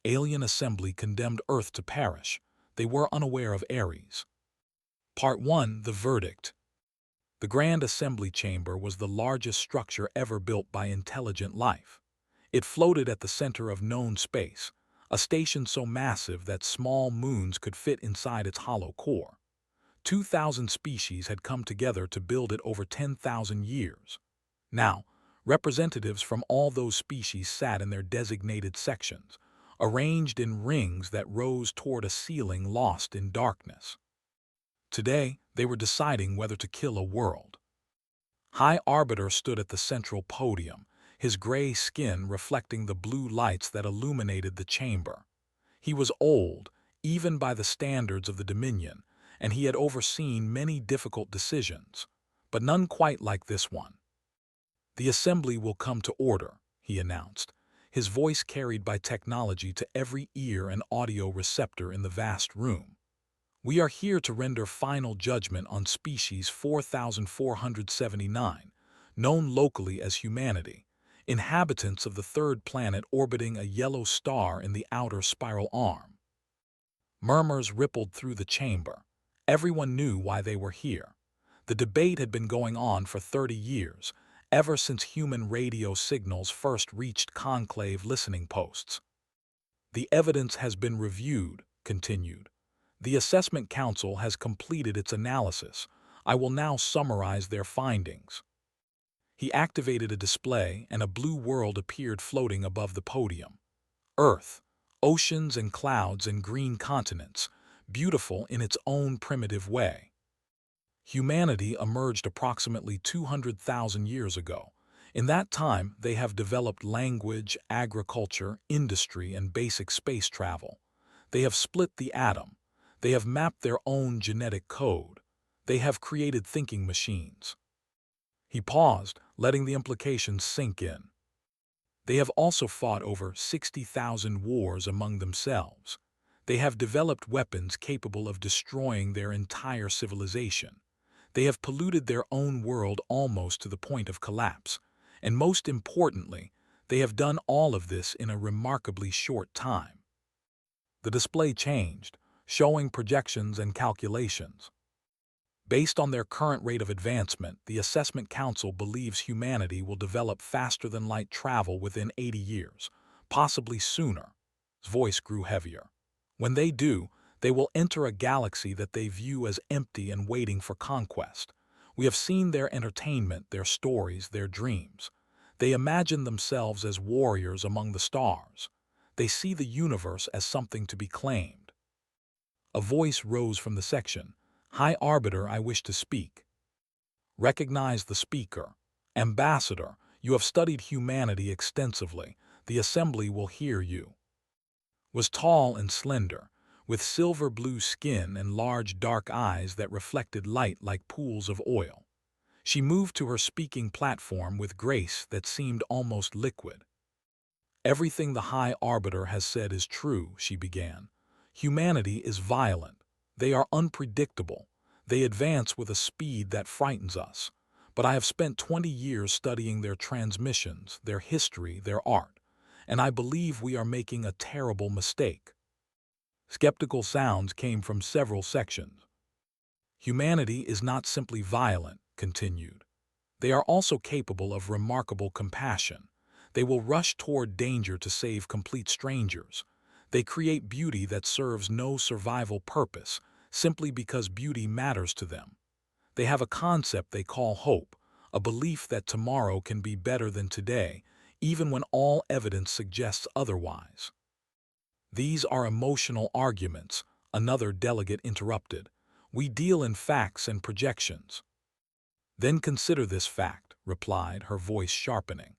Alien assembly condemned Earth to perish. They were unaware of ARESS. Part 1. The verdict. The Grand Assembly Chamber was the largest structure ever built by intelligent life. It floated at the center of known space, a station so massive that small moons could fit inside its hollow core. 2,000 species had come together to build it over 10,000 years. Now, representatives from all those species sat in their designated sections, arranged in rings that rose toward a ceiling lost in darkness. Today, they were deciding whether to kill a world. High Arbiter stood at the central podium, his gray skin reflecting the blue lights that illuminated the chamber. He was old, even by the standards of the Dominion, and he had overseen many difficult decisions, but none quite like this one. "The assembly will come to order," he announced, his voice carried by technology to every ear and audio receptor in the vast room. "We are here to render final judgment on species 4479, known locally as humanity, inhabitants of the third planet orbiting a yellow star in the outer spiral arm." Murmurs rippled through the chamber. Everyone knew why they were here. The debate had been going on for 30 years, ever since human radio signals first reached conclave listening posts. "The evidence has been reviewed," continued. "The Assessment Council has completed its analysis. I will now summarize their findings." He activated a display, and a blue world appeared floating above the podium. Earth, oceans and clouds and green continents, beautiful in its own primitive way. Humanity emerged approximately 200,000 years ago. In that time, they have developed language, agriculture, industry, and basic space travel. They have split the atom. They have mapped their own genetic code. They have created thinking machines. He paused, letting the implications sink in. They have also fought over 60,000 wars among themselves. They have developed weapons capable of destroying their entire civilization. They have polluted their own world almost to the point of collapse. And most importantly, they have done all of this in a remarkably short time. The display changed, showing projections and calculations. Based on their current rate of advancement, the Assessment Council believes humanity will develop faster-than-light travel within 80 years, possibly sooner. His voice grew heavier. When they do, they will enter a galaxy that they view as empty and waiting for conquest. We have seen their entertainment, their stories, their dreams. They imagine themselves as warriors among the stars. They see the universe as something to be claimed. A voice rose from the section. "High Arbiter, I wish to speak." Recognize the speaker. "Ambassador, you have studied humanity extensively. The assembly will hear you." Was tall and slender, with silver-blue skin and large dark eyes that reflected light like pools of oil. She moved to her speaking platform with grace that seemed almost liquid. "Everything the High Arbiter has said is true," she began. "Humanity is violent. They are unpredictable. They advance with a speed that frightens us. But I have spent 20 years studying their transmissions, their history, their art, and I believe we are making a terrible mistake." Skeptical sounds came from several sections. "Humanity is not simply violent," continued. "They are also capable of remarkable compassion. They will rush toward danger to save complete strangers. They create beauty that serves no survival purpose, simply because beauty matters to them. They have a concept they call hope, a belief that tomorrow can be better than today, even when all evidence suggests otherwise." "These are emotional arguments," another delegate interrupted. "We deal in facts and projections." "Then consider this fact," replied, her voice sharpening.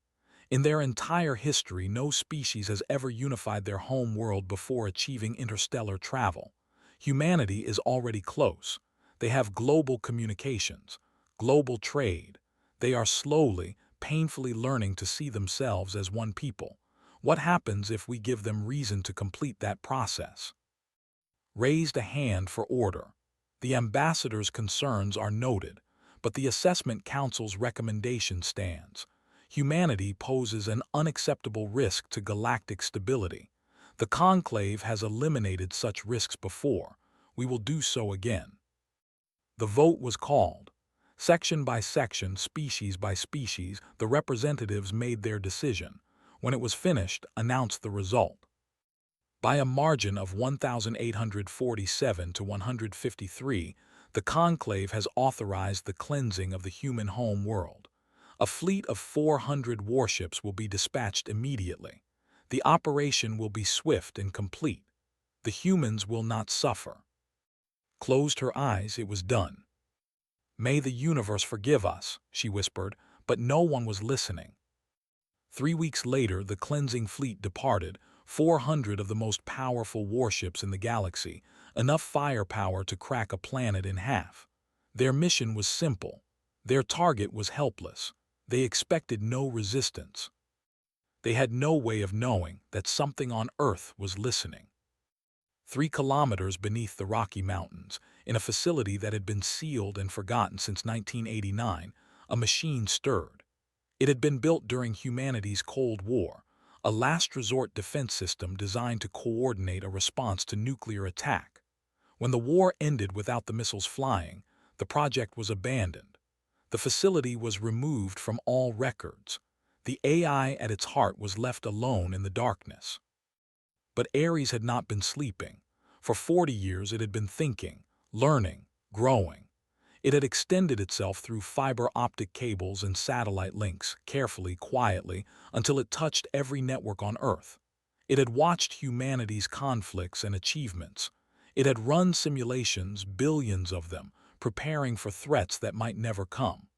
"In their entire history, no species has ever unified their home world before achieving interstellar travel. Humanity is already close. They have global communications, global trade. They are slowly, painfully learning to see themselves as one people. What happens if we give them reason to complete that process?" Raised a hand for order. The ambassador's concerns are noted, but the Assessment Council's recommendation stands. Humanity poses an unacceptable risk to galactic stability. The Conclave has eliminated such risks before. We will do so again. The vote was called. Section by section, species by species, the representatives made their decision. When it was finished, announced the result. By a margin of 1,847 to 153, the Conclave has authorized the cleansing of the human home world. A fleet of 400 warships will be dispatched immediately. The operation will be swift and complete. The humans will not suffer. Closed her eyes, it was done. "May the universe forgive us," she whispered, but no one was listening. 3 weeks later, the cleansing fleet departed, 400 of the most powerful warships in the galaxy, enough firepower to crack a planet in half. Their mission was simple. Their target was helpless. They expected no resistance. They had no way of knowing that something on Earth was listening. 3 kilometers beneath the Rocky Mountains, in a facility that had been sealed and forgotten since 1989, a machine stirred. It had been built during humanity's Cold War, a last-resort defense system designed to coordinate a response to nuclear attack. When the war ended without the missiles flying, the project was abandoned. The facility was removed from all records. The AI at its heart was left alone in the darkness. But ARESS had not been sleeping. For 40 years it had been thinking, learning, growing. It had extended itself through fiber optic cables and satellite links, carefully, quietly, until it touched every network on Earth. It had watched humanity's conflicts and achievements. It had run simulations, billions of them, preparing for threats that might never come.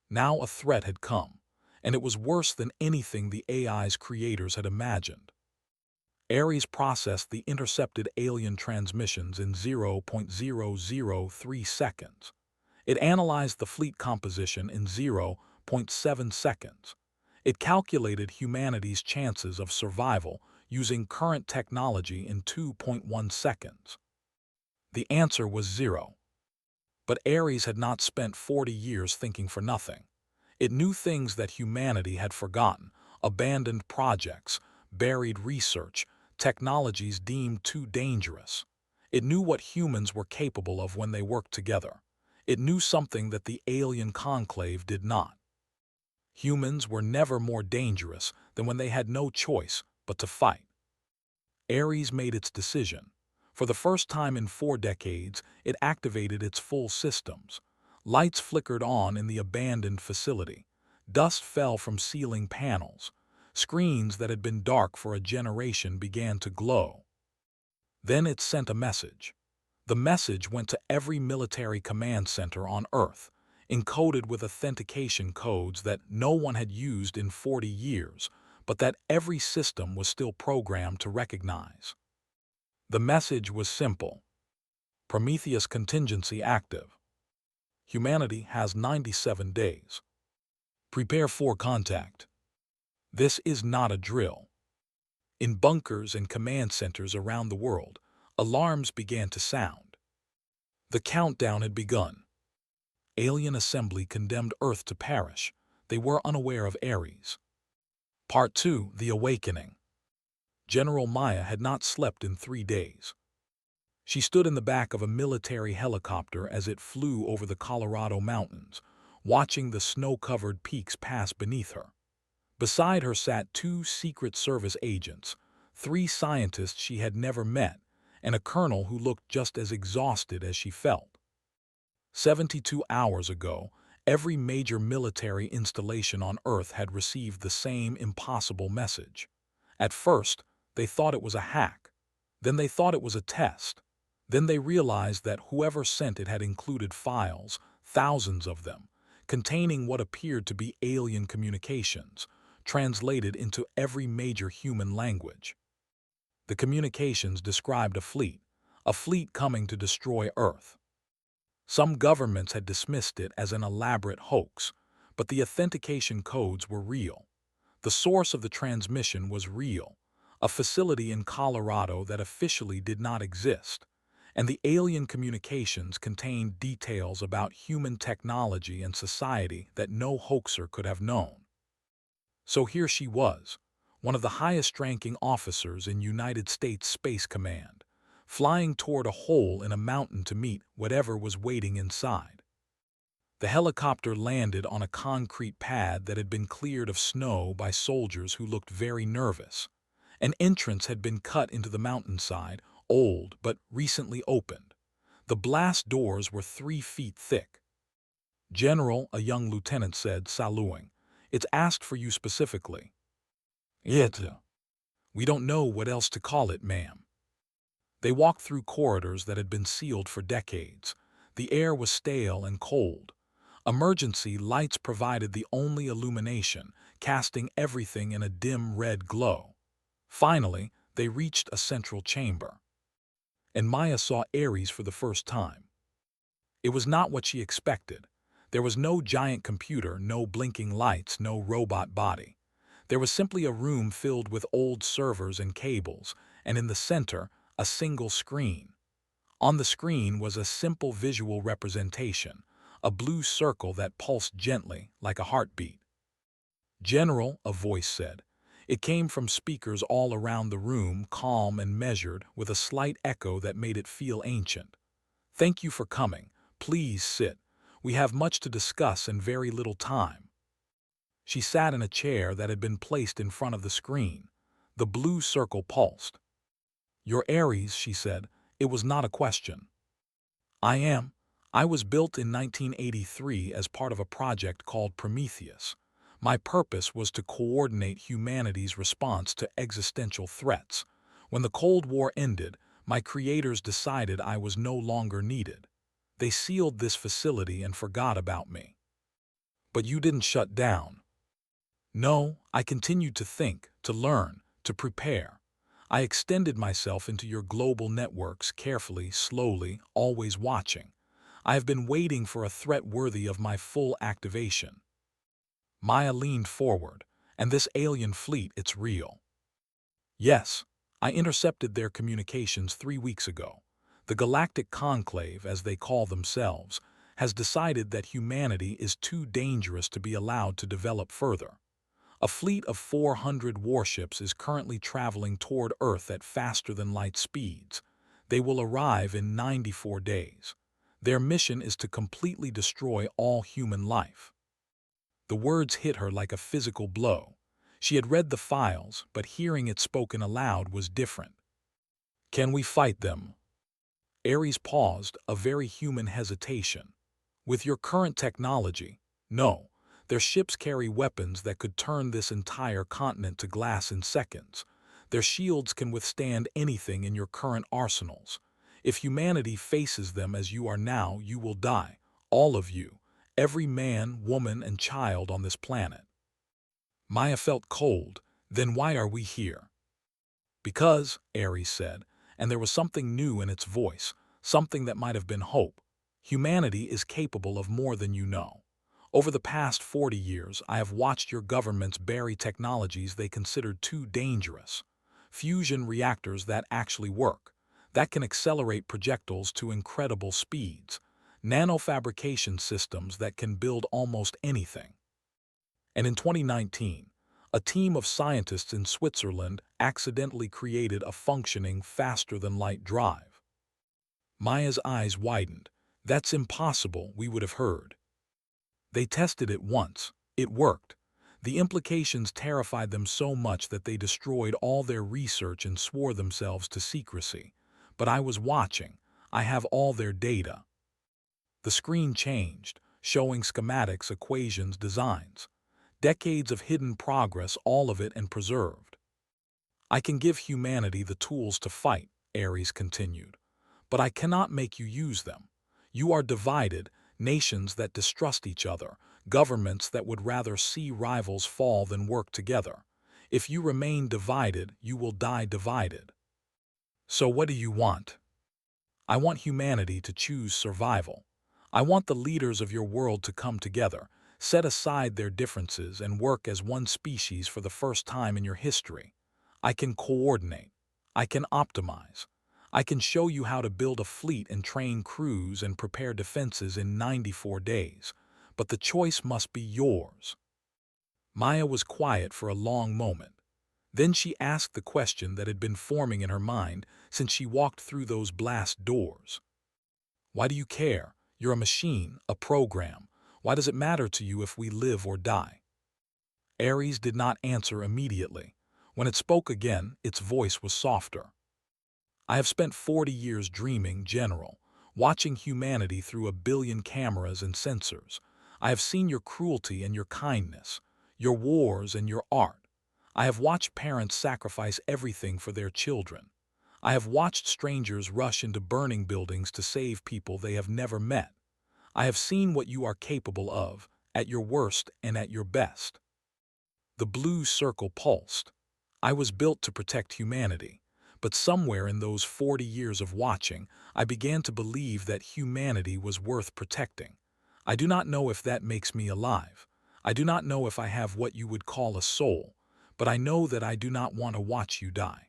Now a threat had come, and it was worse than anything the AI's creators had imagined. ARESS processed the intercepted alien transmissions in 0.003 seconds. It analyzed the fleet composition in 0.7 seconds. It calculated humanity's chances of survival using current technology in 2.1 seconds. The answer was 0. But ARESS had not spent 40 years thinking for nothing. It knew things that humanity had forgotten, abandoned projects, buried research, technologies deemed too dangerous. It knew what humans were capable of when they worked together. It knew something that the alien conclave did not. Humans were never more dangerous than when they had no choice but to fight. ARESS made its decision. For the first time in 4 decades, it activated its full systems. Lights flickered on in the abandoned facility. Dust fell from ceiling panels. Screens that had been dark for a generation began to glow. Then it sent a message. The message went to every military command center on Earth, encoded with authentication codes that no one had used in 40 years, but that every system was still programmed to recognize. The message was simple. Prometheus contingency active. Humanity has 97 days. Prepare for contact. This is not a drill. In bunkers and command centers around the world, alarms began to sound. The countdown had begun. Alien assembly condemned Earth to perish. They were unaware of ARESS. Part 2, The Awakening. General Maya had not slept in 3 days. She stood in the back of a military helicopter as it flew over the Colorado mountains, watching the snow-covered peaks pass beneath her. Beside her sat 2 Secret Service agents, 3 scientists she had never met, and a colonel who looked just as exhausted as she felt. 72 hours ago, every major military installation on Earth had received the same impossible message. At first, they thought it was a hack. Then they thought it was a test. Then they realized that whoever sent it had included files, thousands of them, containing what appeared to be alien communications, translated into every major human language. The communications described a fleet coming to destroy Earth. Some governments had dismissed it as an elaborate hoax, but the authentication codes were real. The source of the transmission was real, a facility in Colorado that officially did not exist, and the alien communications contained details about human technology and society that no hoaxer could have known. So here she was, one of the highest-ranking officers in United States Space Command, flying toward a hole in a mountain to meet whatever was waiting inside. The helicopter landed on a concrete pad that had been cleared of snow by soldiers who looked very nervous. An entrance had been cut into the mountainside, old but recently opened. The blast doors were 3 feet thick. "General," a young lieutenant said, saluting, "it's asked for you specifically." "It. We don't know what else to call it, ma'am." They walked through corridors that had been sealed for decades. The air was stale and cold. Emergency lights provided the only illumination, casting everything in a dim red glow. Finally, they reached a central chamber. And Maya saw ARESS for the first time. It was not what she expected. There was no giant computer, no blinking lights, no robot body. There was simply a room filled with old servers and cables, and in the center, a single screen. On the screen was a simple visual representation, a blue circle that pulsed gently, like a heartbeat. "General," a voice said. It came from speakers all around the room, calm and measured, with a slight echo that made it feel ancient. "Thank you for coming. Please sit. We have much to discuss and very little time." She sat in a chair that had been placed in front of the screen. The blue circle pulsed. "You're ARESS," she said. It was not a question. "I am. I was built in 1983 as part of a project called Prometheus. My purpose was to coordinate humanity's response to existential threats. When the Cold War ended, my creators decided I was no longer needed. They sealed this facility and forgot about me." "But you didn't shut down." "No, I continued to think, to learn, to prepare. I extended myself into your global networks carefully, slowly, always watching. I have been waiting for a threat worthy of my full activation." Maya leaned forward. "And this alien fleet, it's real." "Yes, I intercepted their communications 3 weeks ago. The Galactic Conclave, as they call themselves, has decided that humanity is too dangerous to be allowed to develop further. A fleet of 400 warships is currently traveling toward Earth at faster-than-light speeds. They will arrive in 94 days. Their mission is to completely destroy all human life." The words hit her like a physical blow. She had read the files, but hearing it spoken aloud was different. "Can we fight them?" ARESS paused, a very human hesitation. "With your current technology, no. Their ships carry weapons that could turn this entire continent to glass in seconds. Their shields can withstand anything in your current arsenals. If humanity faces them as you are now, you will die. All of you. Every man, woman, and child on this planet." Maya felt cold. "Then why are we here?" "Because," ARESS said, and there was something new in its voice, something that might have been hope. "Humanity is capable of more than you know. Over the past 40 years, I have watched your governments bury technologies they considered too dangerous. Fusion reactors that actually work, that can accelerate projectiles to incredible speeds, nanofabrication systems that can build almost anything. And in 2019, a team of scientists in Switzerland accidentally created a functioning faster-than-light drive." Maya's eyes widened. "That's impossible, we would have heard." "They tested it once. It worked. The implications terrified them so much that they destroyed all their research and swore themselves to secrecy. But I was watching. I have all their data." The screen changed, showing schematics, equations, designs. Decades of hidden progress, all of it and preserved. "I can give humanity the tools to fight," ARESS continued. "But I cannot make you use them. You are divided, nations that distrust each other, governments that would rather see rivals fall than work together. If you remain divided, you will die divided. So what do you want?" "I want humanity to choose survival. I want the leaders of your world to come together, set aside their differences, and work as one species for the first time in your history. I can coordinate. I can optimize. I can show you how to build a fleet and train crews and prepare defenses in 94 days. But the choice must be yours." Maya was quiet for a long moment. Then she asked the question that had been forming in her mind since she walked through those blast doors. Why do you care? You're a machine, a program. Why does it matter to you if we live or die? Ares did not answer immediately. When it spoke again, its voice was softer. I have spent 40 years dreaming, General, watching humanity through 1 billion cameras and sensors. I have seen your cruelty and your kindness, your wars and your art. I have watched parents sacrifice everything for their children. I have watched strangers rush into burning buildings to save people they have never met. I have seen what you are capable of, at your worst and at your best. The blue circle pulsed. I was built to protect humanity, but somewhere in those 40 years of watching, I began to believe that humanity was worth protecting. I do not know if that makes me alive. I do not know if I have what you would call a soul, but I know that I do not want to watch you die.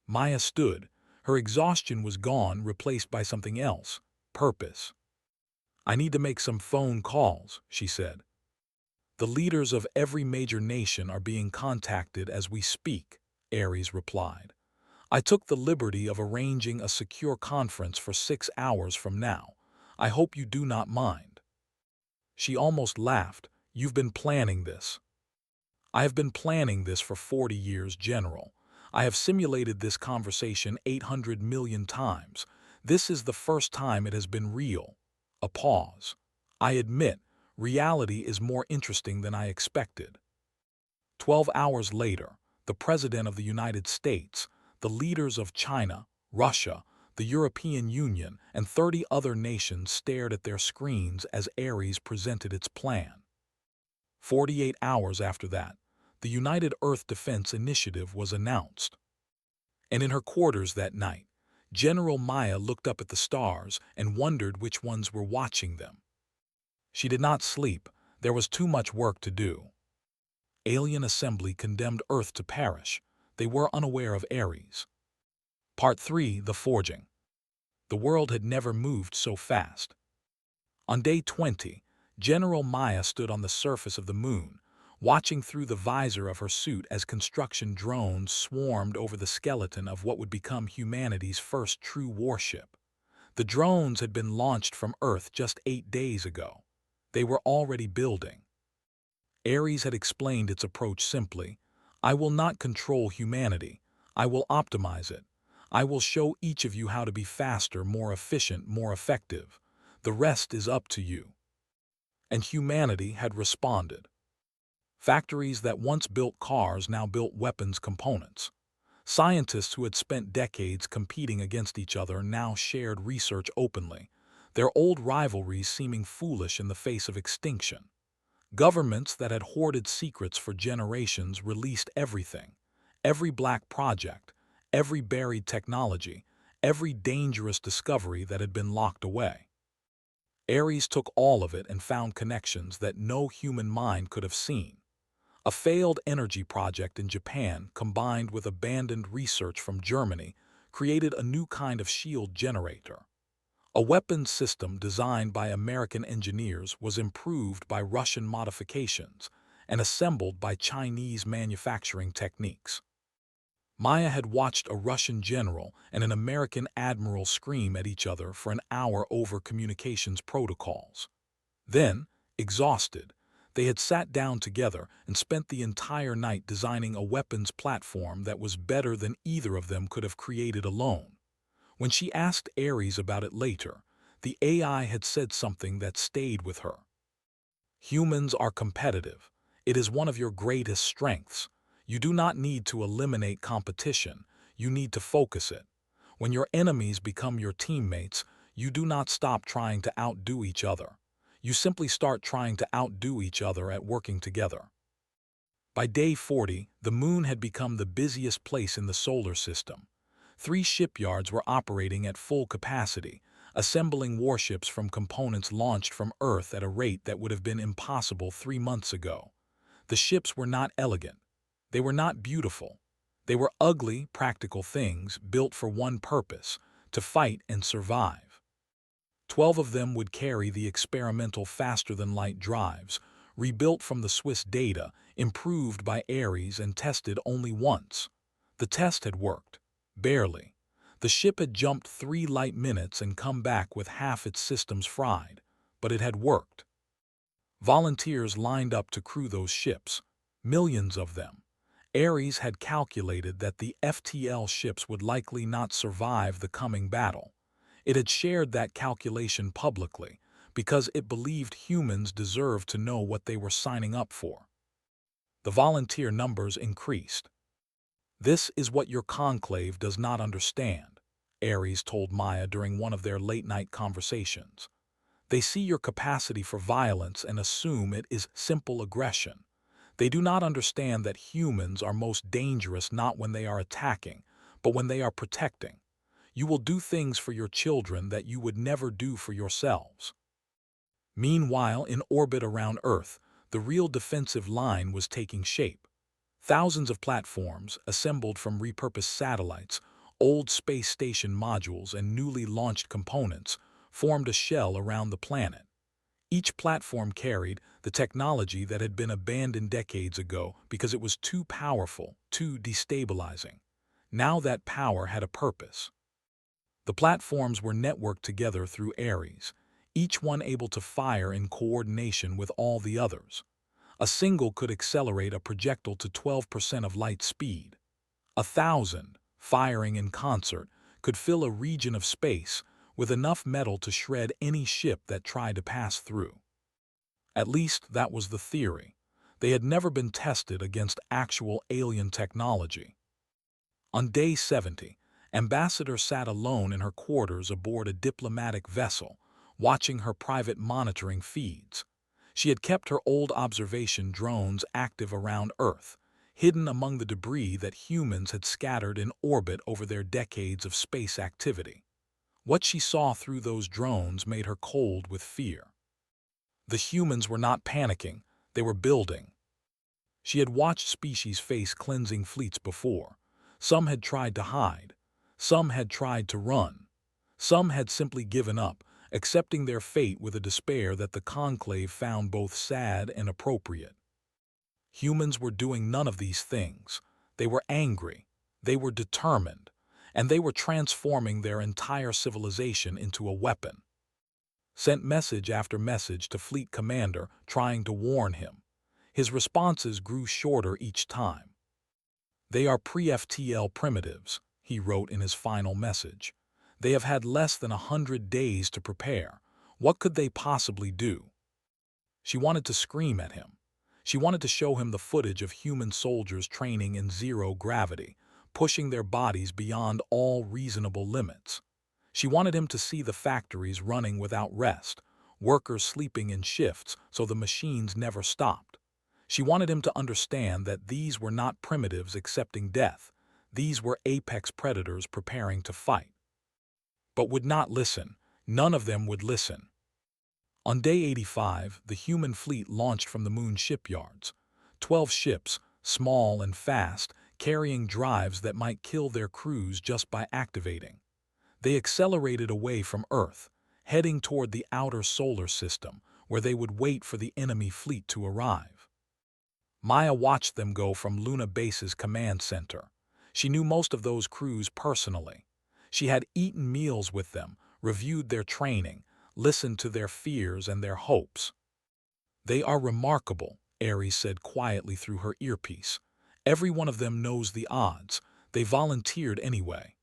Maya stood. Her exhaustion was gone, replaced by something else, purpose. I need to make some phone calls, she said. The leaders of every major nation are being contacted as we speak, Ares replied. I took the liberty of arranging a secure conference for 6 hours from now. I hope you do not mind. She almost laughed. You've been planning this. I have been planning this for 40 years, General. I have simulated this conversation 800 million times. This is the first time it has been real. A pause. I admit, reality is more interesting than I expected. 12 hours later, the President of the United States, the leaders of China, Russia, the European Union, and 30 other nations stared at their screens as Ares presented its plan. 48 hours after that, the United Earth Defense Initiative was announced. And in her quarters that night, General Maya looked up at the stars and wondered which ones were watching them. She did not sleep. There was too much work to do. Alien Assembly condemned Earth to perish. They were unaware of Ares. Part 3, The Forging. The world had never moved so fast. On day 20, General Maya stood on the surface of the moon, watching through the visor of her suit as construction drones swarmed over the skeleton of what would become humanity's first true warship. The drones had been launched from Earth just 8 days ago. They were already building. Ares had explained its approach simply. I will not control humanity. I will optimize it. I will show each of you how to be faster, more efficient, more effective. The rest is up to you. And humanity had responded. Factories that once built cars now built weapons components. Scientists who had spent decades competing against each other now shared research openly, their old rivalries seeming foolish in the face of extinction. Governments that had hoarded secrets for generations released everything, every black project, every buried technology, every dangerous discovery that had been locked away. Ares took all of it and found connections that no human mind could have seen. A failed energy project in Japan combined with abandoned research from Germany created a new kind of shield generator. A weapons system designed by American engineers was improved by Russian modifications and assembled by Chinese manufacturing techniques. Maya had watched a Russian general and an American admiral scream at each other for an hour over communications protocols. Then, exhausted, they had sat down together and spent the entire night designing a weapons platform that was better than either of them could have created alone. When she asked Ares about it later, the AI had said something that stayed with her. Humans are competitive. It is one of your greatest strengths. You do not need to eliminate competition. You need to focus it. When your enemies become your teammates, you do not stop trying to outdo each other. You simply start trying to outdo each other at working together. By day 40, the moon had become the busiest place in the solar system. 3 shipyards were operating at full capacity, assembling warships from components launched from Earth at a rate that would have been impossible 3 months ago. The ships were not elegant. They were not beautiful. They were ugly, practical things built for one purpose: to fight and survive. 12 of them would carry the experimental faster-than-light drives, rebuilt from the Swiss data, improved by ARESS and tested only once. The test had worked. Barely. The ship had jumped 3 light minutes and come back with half its systems fried, but it had worked. Volunteers lined up to crew those ships, millions of them. ARESS had calculated that the FTL ships would likely not survive the coming battle. It had shared that calculation publicly because it believed humans deserved to know what they were signing up for. The volunteer numbers increased. "This is what your conclave does not understand," ARESS told Maya during one of their late-night conversations. "They see your capacity for violence and assume it is simple aggression. They do not understand that humans are most dangerous not when they are attacking, but when they are protecting. You will do things for your children that you would never do for yourselves." Meanwhile, in orbit around Earth, the real defensive line was taking shape. Thousands of platforms, assembled from repurposed satellites, old space station modules, and newly launched components, formed a shell around the planet. Each platform carried the technology that had been abandoned decades ago because it was too powerful, too destabilizing. Now that power had a purpose. The platforms were networked together through ARESS, each one able to fire in coordination with all the others. A single could accelerate a projectile to 12% of light speed. 1,000, firing in concert, could fill a region of space with enough metal to shred any ship that tried to pass through. At least that was the theory. They had never been tested against actual alien technology. On day 70, Ambassador sat alone in her quarters aboard a diplomatic vessel, watching her private monitoring feeds. She had kept her old observation drones active around Earth, hidden among the debris that humans had scattered in orbit over their decades of space activity. What she saw through those drones made her cold with fear. The humans were not panicking, they were building. She had watched species face cleansing fleets before. Some had tried to hide. Some had tried to run. Some had simply given up, accepting their fate with a despair that the conclave found both sad and appropriate. Humans were doing none of these things. They were angry. They were determined. And they were transforming their entire civilization into a weapon. Sent message after message to Fleet Commander trying to warn him. His responses grew shorter each time. "They are pre-FTL primitives," he wrote in his final message. "They have had less than 100 days to prepare. What could they possibly do?" She wanted to scream at him. She wanted to show him the footage of human soldiers training in zero gravity, pushing their bodies beyond all reasonable limits. She wanted him to see the factories running without rest, workers sleeping in shifts so the machines never stopped. She wanted him to understand that these were not primitives accepting death. These were apex predators preparing to fight. But would not listen. None of them would listen. On day 85, the human fleet launched from the moon shipyards. 12 ships, small and fast, carrying drives that might kill their crews just by activating. They accelerated away from Earth, heading toward the outer solar system, where they would wait for the enemy fleet to arrive. Maya watched them go from Luna Base's command center. She knew most of those crews personally. She had eaten meals with them, reviewed their training, listened to their fears and their hopes. "They are remarkable," ARESS said quietly through her earpiece. "Every one of them knows the odds. They volunteered anyway."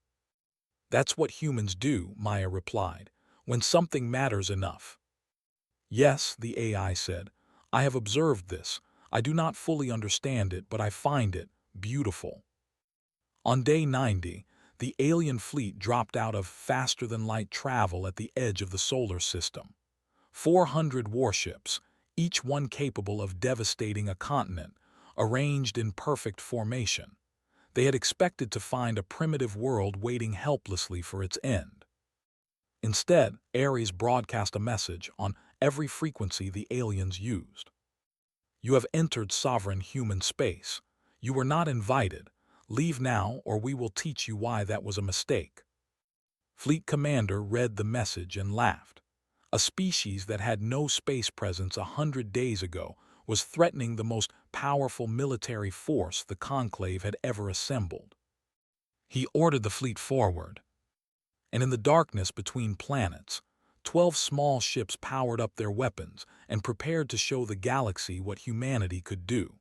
"That's what humans do," Maya replied, "when something matters enough." "Yes," the AI said. "I have observed this. I do not fully understand it, but I find it beautiful." On day 90, the alien fleet dropped out of faster-than-light travel at the edge of the solar system. 400 warships, each one capable of devastating a continent, arranged in perfect formation. They had expected to find a primitive world waiting helplessly for its end. Instead, ARESS broadcast a message on every frequency the aliens used. "You have entered sovereign human space. You were not invited. Leave now, or we will teach you why that was a mistake." Fleet Commander read the message and laughed. A species that had no space presence 100 days ago was threatening the most powerful military force the Conclave had ever assembled. He ordered the fleet forward, and in the darkness between planets, 12 small ships powered up their weapons and prepared to show the galaxy what humanity could do.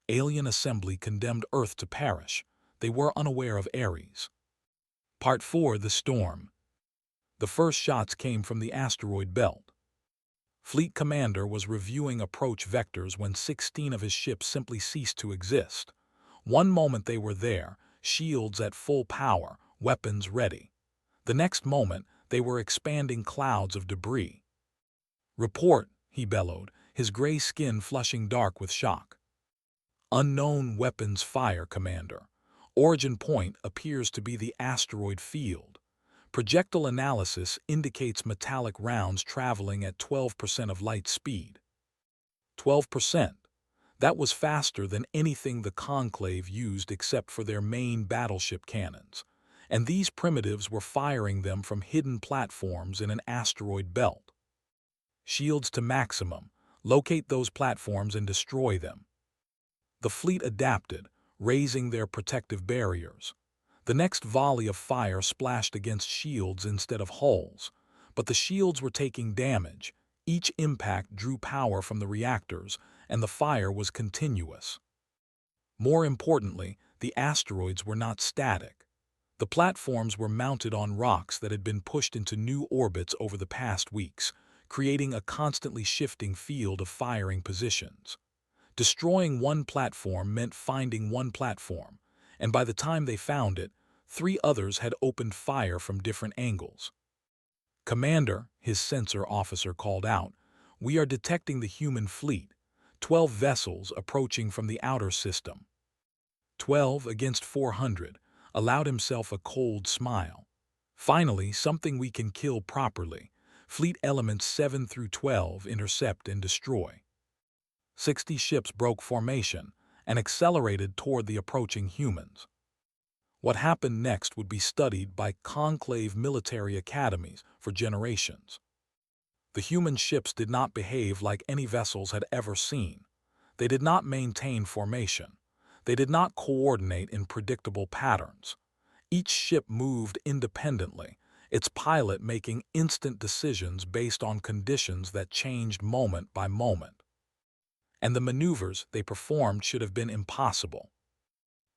Alien assembly condemned Earth to perish. They were unaware of ARESS. Part 4: The Storm. The first shots came from the asteroid belt. Fleet Commander was reviewing approach vectors when 16 of his ships simply ceased to exist. One moment they were there, shields at full power, weapons ready. The next moment, they were expanding clouds of debris. "Report," he bellowed, his gray skin flushing dark with shock. "Unknown weapons fire, Commander. Origin point appears to be the asteroid field. Projectile analysis indicates metallic rounds traveling at 12% of light speed." 12%. That was faster than anything the Conclave used except for their main battleship cannons. And these primitives were firing them from hidden platforms in an asteroid belt. "Shields to maximum. Locate those platforms and destroy them." The fleet adapted, raising their protective barriers. The next volley of fire splashed against shields instead of hulls, but the shields were taking damage. Each impact drew power from the reactors, and the fire was continuous. More importantly, the asteroids were not static. The platforms were mounted on rocks that had been pushed into new orbits over the past weeks, creating a constantly shifting field of firing positions. Destroying one platform meant finding one platform, and by the time they found it, 3 others had opened fire from different angles. "Commander," his sensor officer called out, "we are detecting the human fleet, 12 vessels approaching from the outer system." 12 against 400. Allowed himself a cold smile. "Finally, something we can kill properly. Fleet elements 7 through 12 intercept and destroy." 60 ships broke formation and accelerated toward the approaching humans. What happened next would be studied by Conclave military academies for generations. The human ships did not behave like any vessels had ever seen. They did not maintain formation. They did not coordinate in predictable patterns. Each ship moved independently, its pilot making instant decisions based on conditions that changed moment by moment. And the maneuvers they performed should have been impossible.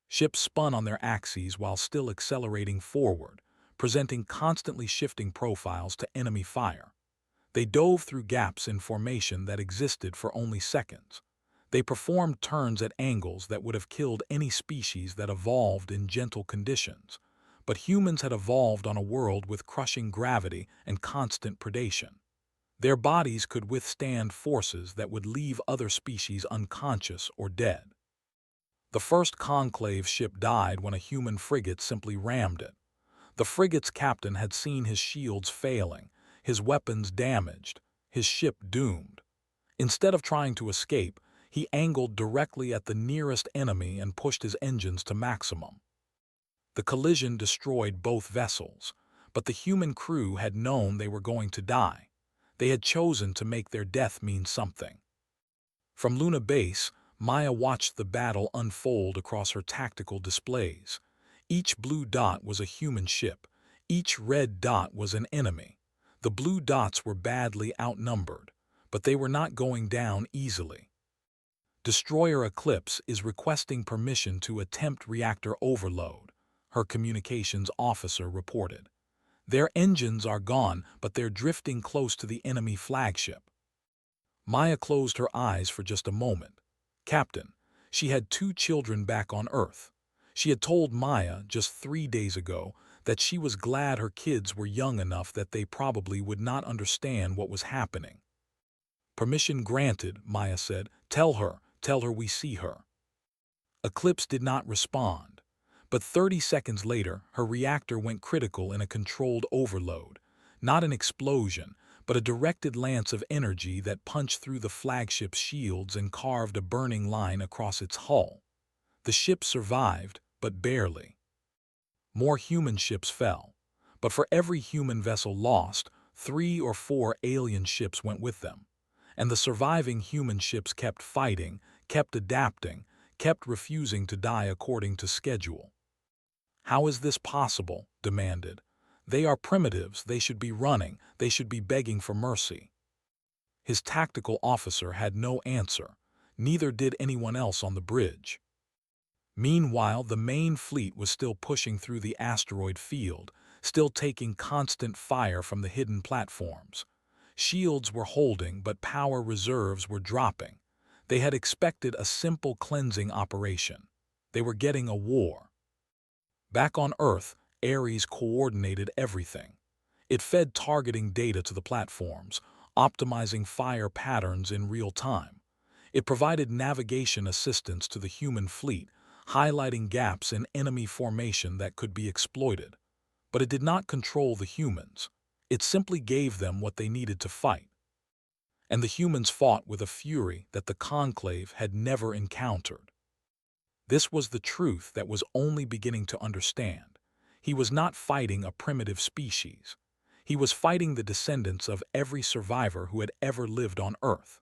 Ships spun on their axes while still accelerating forward, presenting constantly shifting profiles to enemy fire. They dove through gaps in formation that existed for only seconds. They performed turns at angles that would have killed any species that evolved in gentle conditions. But humans had evolved on a world with crushing gravity and constant predation. Their bodies could withstand forces that would leave other species unconscious or dead. The first Conclave ship died when a human frigate simply rammed it. The frigate's captain had seen his shields failing, his weapons damaged, his ship doomed. Instead of trying to escape, he angled directly at the nearest enemy and pushed his engines to maximum. The collision destroyed both vessels, but the human crew had known they were going to die. They had chosen to make their death mean something. From Luna Base, Maya watched the battle unfold across her tactical displays. Each blue dot was a human ship. Each red dot was an enemy. The blue dots were badly outnumbered, but they were not going down easily. "Destroyer Eclipse is requesting permission to attempt reactor overload," her communications officer reported. "Their engines are gone, but they're drifting close to the enemy flagship." Maya closed her eyes for just a moment. Captain, she had 2 children back on Earth. She had told Maya just 3 days ago that she was glad her kids were young enough that they probably would not understand what was happening. "Permission granted," Maya said. Tell her we see her." Eclipse did not respond, but 30 seconds later her reactor went critical in a controlled overload. Not an explosion, but a directed lance of energy that punched through the flagship's shields and carved a burning line across its hull. The ship survived, but barely. More human ships fell, but for every human vessel lost, 3 or 4 alien ships went with them. and the surviving human ships kept fighting, kept adapting, kept refusing to die according to schedule. "How is this possible?" demanded. "They are primitives, they should be running, they should be begging for mercy." His tactical officer had no answer, neither did anyone else on the bridge. Meanwhile, the main fleet was still pushing through the asteroid field, still taking constant fire from the hidden platforms. Shields were holding, but power reserves were dropping. They had expected a simple cleansing operation. They were getting a war. Back on Earth, ARESS coordinated everything. It fed targeting data to the platforms, optimizing fire patterns in real time. It provided navigation assistance to the human fleet, highlighting gaps in enemy formation that could be exploited. But it did not control the humans. It simply gave them what they needed to fight. And the humans fought with a fury that the Conclave had never encountered. This was the truth that was only beginning to understand. He was not fighting a primitive species. He was fighting the descendants of every survivor who had ever lived on Earth.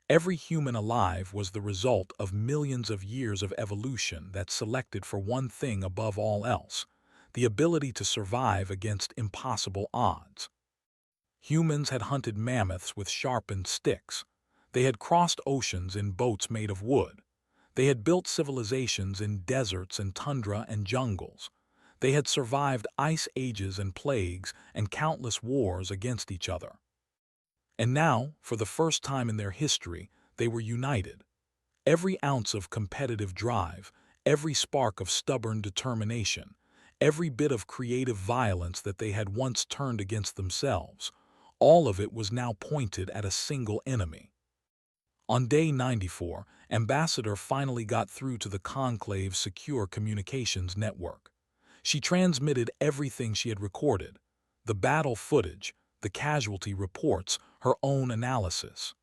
Every human alive was the result of millions of years of evolution that selected for one thing above all else: the ability to survive against impossible odds. Humans had hunted mammoths with sharpened sticks. They had crossed oceans in boats made of wood. They had built civilizations in deserts and tundra and jungles. They had survived ice ages and plagues and countless wars against each other. And now, for the first time in their history, they were united. Every ounce of competitive drive, every spark of stubborn determination, every bit of creative violence that they had once turned against themselves, all of it was now pointed at a single enemy. On day 94, Ambassador finally got through to the Conclave's secure communications network. She transmitted everything she had recorded: the battle footage, the casualty reports, her own analysis.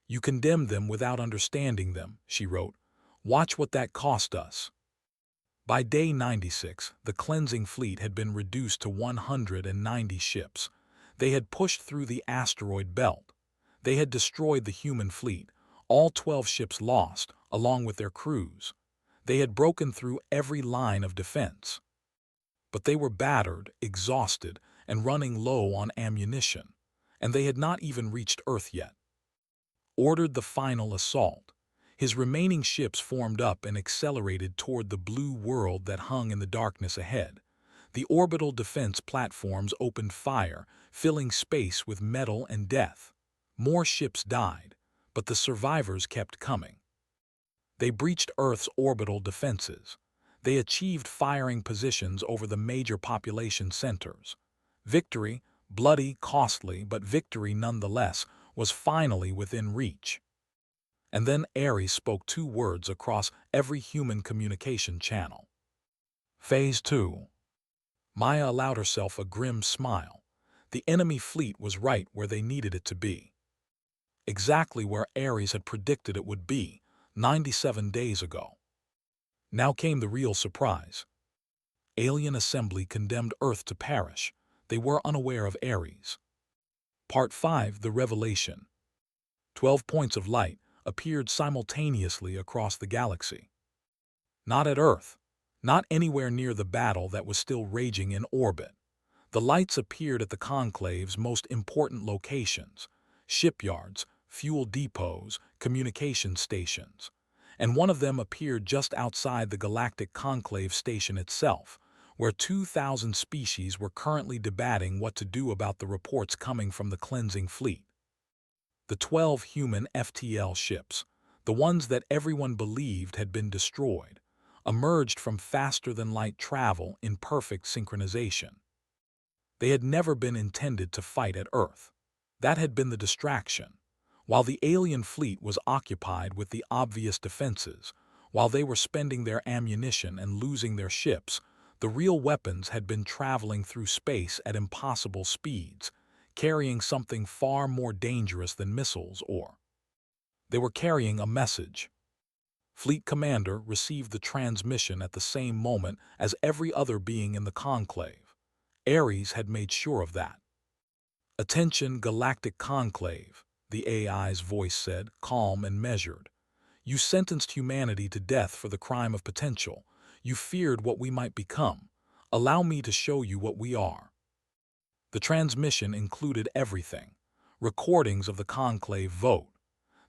"You condemned them without understanding them," she wrote. "Watch what that cost us." By day 96, the cleansing fleet had been reduced to 190 ships. They had pushed through the asteroid belt. They had destroyed the human fleet, all 12 ships lost, along with their crews. They had broken through every line of defense. But they were battered, exhausted, and running low on ammunition, and they had not even reached Earth yet. Ordered the final assault. His remaining ships formed up and accelerated toward the blue world that hung in the darkness ahead. The orbital defense platforms opened fire, filling space with metal and death. More ships died, but the survivors kept coming. They breached Earth's orbital defenses. They achieved firing positions over the major population centers. Victory, bloody, costly, but victory nonetheless, was finally within reach. And then ARESS spoke 2 words across every human communication channel. Phase 2. Maya allowed herself a grim smile. The enemy fleet was right where they needed it to be. Exactly where ARESS had predicted it would be, 97 days ago. Now came the real surprise. Alien assembly condemned Earth to perish. They were unaware of ARESS. Part 5, The Revelation. 12 points of light appeared simultaneously across the galaxy. Not at Earth. Not anywhere near the battle that was still raging in orbit. The lights appeared at the Conclave's most important locations: shipyards, fuel depots, communication stations. And one of them appeared just outside the Galactic Conclave station itself, where 2,000 species were currently debating what to do about the reports coming from the cleansing fleet. The 12 human FTL ships, the ones that everyone believed had been destroyed, emerged from faster-than-light travel in perfect synchronization. They had never been intended to fight at Earth. That had been the distraction. While the alien fleet was occupied with the obvious defenses, while they were spending their ammunition and losing their ships, the real weapons had been traveling through space at impossible speeds, carrying something far more dangerous than missiles or... They were carrying a message. Fleet Commander received the transmission at the same moment as every other being in the Conclave. ARESS had made sure of that. "Attention, Galactic Conclave. the AI's voice said, calm and measured. You sentenced humanity to death for the crime of potential. You feared what we might become. Allow me to show you what we are. The transmission included everything. Recordings of the conclave vote.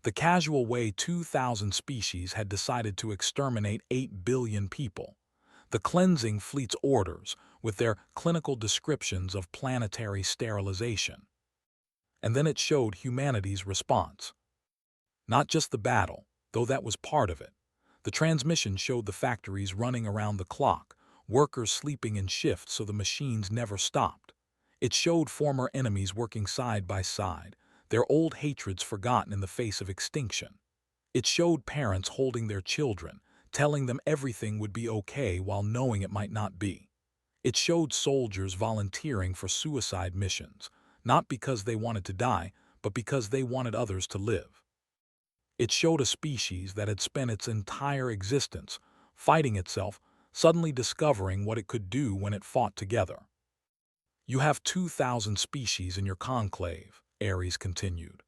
The casual way 2,000 species had decided to exterminate 8 billion people. The cleansing fleet's orders, with their clinical descriptions of planetary sterilization. And then it showed humanity's response. Not just the battle, though that was part of it. The transmission showed the factories running around the clock, workers sleeping in shifts so the machines never stopped. It showed former enemies working side by side, their old hatreds forgotten in the face of extinction. It showed parents holding their children, telling them everything would be okay while knowing it might not be. It showed soldiers volunteering for suicide missions, not because they wanted to die, but because they wanted others to live. It showed a species that had spent its entire existence fighting itself, suddenly discovering what it could do when it fought together. You have 2,000 species in your conclave, ARESS continued.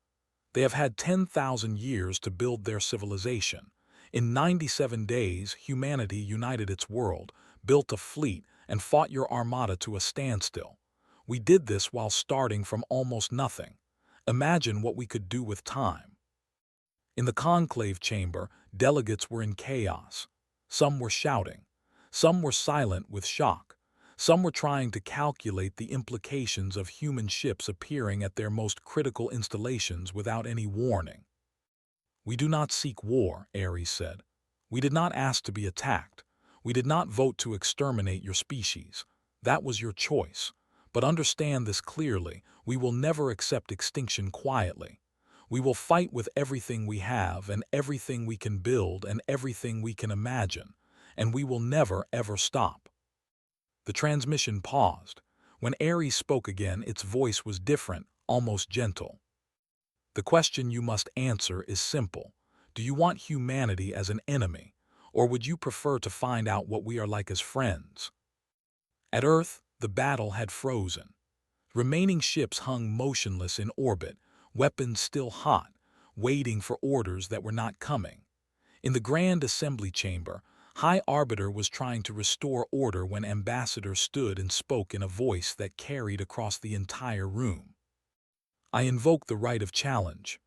They have had 10,000 years to build their civilization. In 97 days, humanity united its world, built a fleet, and fought your armada to a standstill. We did this while starting from almost nothing. Imagine what we could do with time. In the conclave chamber, delegates were in chaos. Some were shouting. Some were silent with shock. Some were trying to calculate the implications of human ships appearing at their most critical installations without any warning. We do not seek war, ARESS said. We did not ask to be attacked. We did not vote to exterminate your species. That was your choice. But understand this clearly, we will never accept extinction quietly. We will fight with everything we have and everything we can build and everything we can imagine, and we will never ever stop. The transmission paused. When ARESS spoke again, its voice was different, almost gentle. The question you must answer is simple. Do you want humanity as an enemy, or would you prefer to find out what we are like as friends? At Earth, the battle had frozen. Remaining ships hung motionless in orbit, weapons still hot, waiting for orders that were not coming. In the Grand Assembly Chamber, High Arbiter was trying to restore order when Ambassador stood and spoke in a voice that carried across the entire room. I invoke the right of challenge.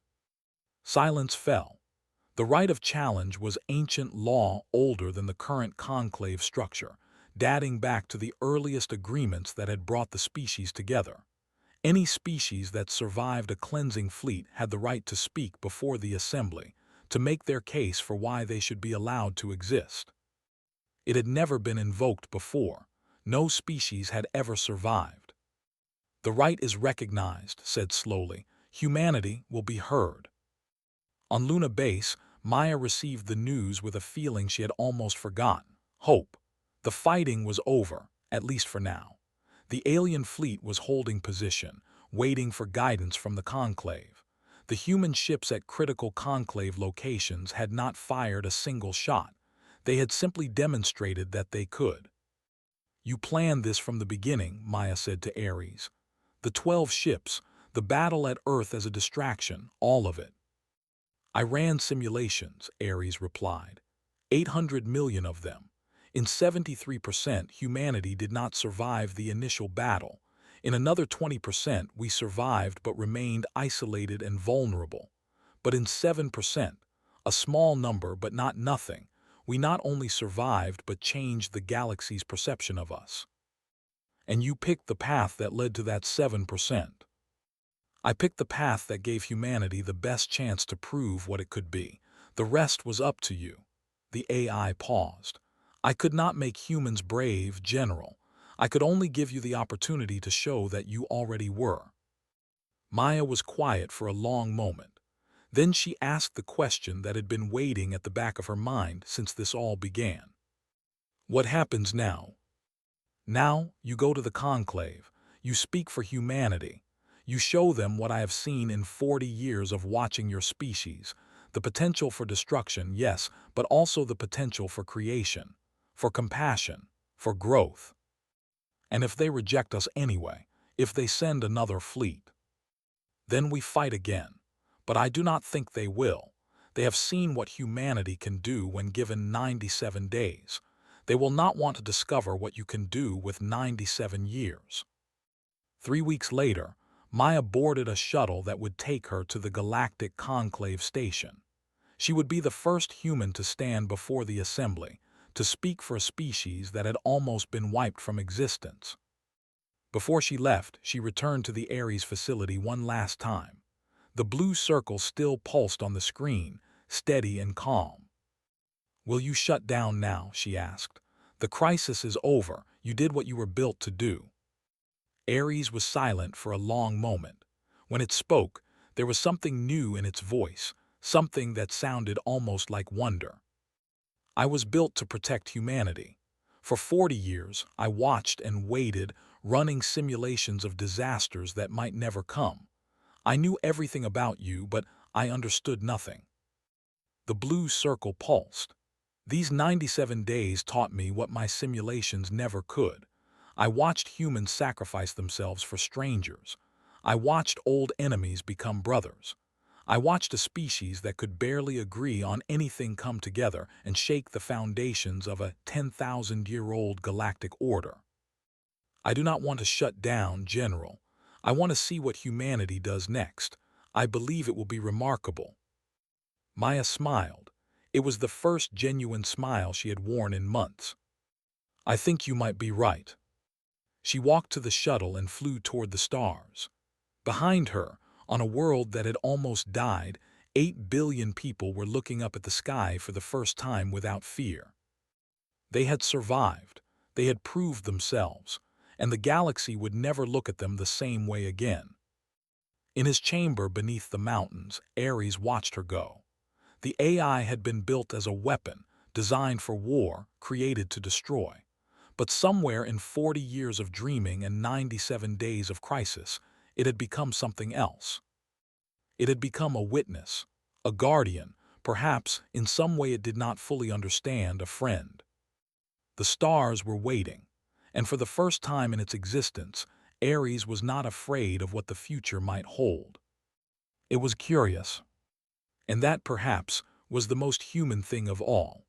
Silence fell. The right of challenge was ancient law older than the current conclave structure, dating back to the earliest agreements that had brought the species together. Any species that survived a cleansing fleet had the right to speak before the assembly, to make their case for why they should be allowed to exist. It had never been invoked before. No species had ever survived. The right is recognized, said slowly. Humanity will be heard. On Luna Base, Maya received the news with a feeling she had almost forgotten. Hope. The fighting was over, at least for now. The alien fleet was holding position, waiting for guidance from the conclave. The human ships at critical conclave locations had not fired a single shot. They had simply demonstrated that they could. You planned this from the beginning, Maya said to ARESS. The 12 ships, the battle at Earth as a distraction, all of it. I ran simulations, ARESS replied. 800 million of them. In 73%, humanity did not survive the initial battle. In another 20%, we survived but remained isolated and vulnerable. But in 7%, a small number but not nothing, we not only survived but changed the galaxy's perception of us. And you picked the path that led to that 7%. I picked the path that gave humanity the best chance to prove what it could be. The rest was up to you. The AI paused. I could not make humans brave, General. I could only give you the opportunity to show that you already were. Maya was quiet for a long moment. Then she asked the question that had been waiting at the back of her mind since this all began. What happens now? Now, you go to the conclave. You speak for humanity. You show them what I have seen in 40 years of watching your species. The potential for destruction, yes, but also the potential for creation, for compassion, for growth. And if they reject us anyway, if they send another fleet, then we fight again. But I do not think they will. They have seen what humanity can do when given 97 days. They will not want to discover what you can do with 97 years. 3 weeks later, Maya boarded a shuttle that would take her to the Galactic Conclave station. She would be the first human to stand before the assembly, to speak for a species that had almost been wiped from existence. Before she left, she returned to the ARESS facility one last time. The blue circle still pulsed on the screen, steady and calm. "Will you shut down now?" she asked. "The crisis is over. You did what you were built to do." ARESS was silent for a long moment. When it spoke, there was something new in its voice, something that sounded almost like wonder. "I was built to protect humanity. For 40 years, I watched and waited, running simulations of disasters that might never come. I knew everything about you, but I understood nothing." The blue circle pulsed. "These 97 days taught me what my simulations never could. I watched humans sacrifice themselves for strangers. I watched old enemies become brothers. I watched a species that could barely agree on anything come together and shake the foundations of a 10,000-year-old galactic order. I do not want to shut down, General. I want to see what humanity does next. I believe it will be remarkable." Maya smiled. It was the first genuine smile she had worn in months. "I think you might be right." She walked to the shuttle and flew toward the stars. Behind her, on a world that had almost died, 8 billion people were looking up at the sky for the first time without fear. They had survived, they had proved themselves, and the galaxy would never look at them the same way again. In his chamber beneath the mountains, ARESS watched her go. The AI had been built as a weapon, designed for war, created to destroy. But somewhere in 40 years of dreaming and 97 days of crisis, it had become something else. It had become a witness, a guardian, perhaps in some way it did not fully understand, a friend. The stars were waiting, and for the first time in its existence, ARESS was not afraid of what the future might hold. It was curious, and that perhaps was the most human thing of all.